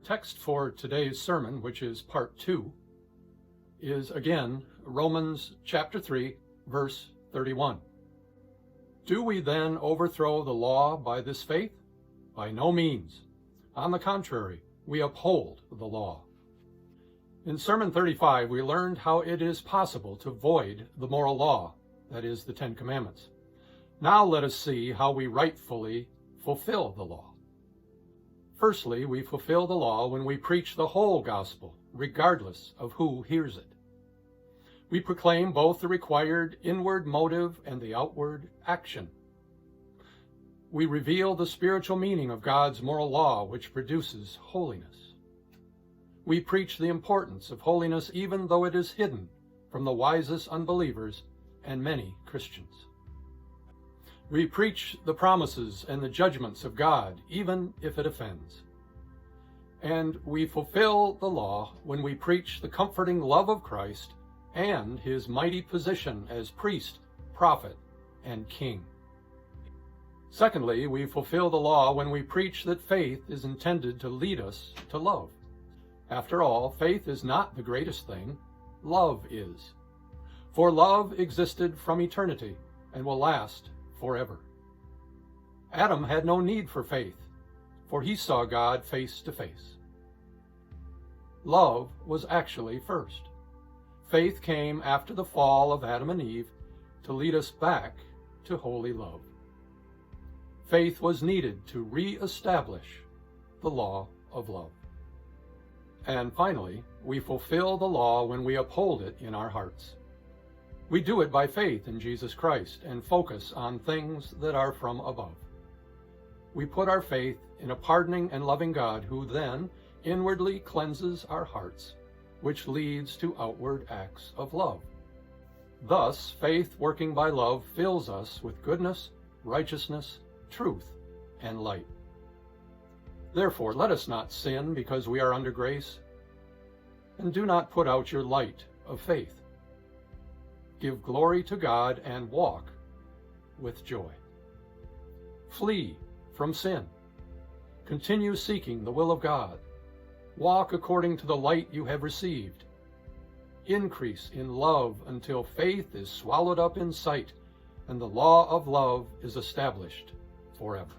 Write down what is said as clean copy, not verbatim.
Text for today's sermon, which is part 2, is again Romans chapter 3, verse 31. Do we then overthrow the law by this faith? By no means. On the contrary, we uphold the law. In Sermon 35, we learned how it is possible to void the moral law, that is, the Ten Commandments. Now let us see how we rightfully fulfill the law. Firstly, we fulfill the law when we preach the whole gospel, regardless of who hears it. We proclaim both the required inward motive and the outward action. We reveal the spiritual meaning of God's moral law, which produces holiness. We preach the importance of holiness even though it is hidden from the wisest unbelievers and many Christians. We preach the promises and the judgments of God, even if it offends. And we fulfill the law when we preach the comforting love of Christ and his mighty position as priest, prophet, and king. Secondly, we fulfill the law when we preach that faith is intended to lead us to love. After all, faith is not the greatest thing, love is. For love existed from eternity and will last forever. Adam had no need for faith, for he saw God face to face. Love was actually first. Faith came after the fall of Adam and Eve to lead us back to holy love. Faith was needed to re-establish the law of love. And finally, we fulfill the law when we uphold it in our hearts. We do it by faith in Jesus Christ and focus on things that are from above. We put our faith in a pardoning and loving God who then inwardly cleanses our hearts, which leads to outward acts of love. Thus, faith working by love fills us with goodness, righteousness, truth, and light. Therefore, let us not sin because we are under grace, and do not put out your light of faith. Give glory to God and walk with joy. Flee from sin. Continue seeking the will of God. Walk according to the light you have received. Increase in love until faith is swallowed up in sight, and the law of love is established forever.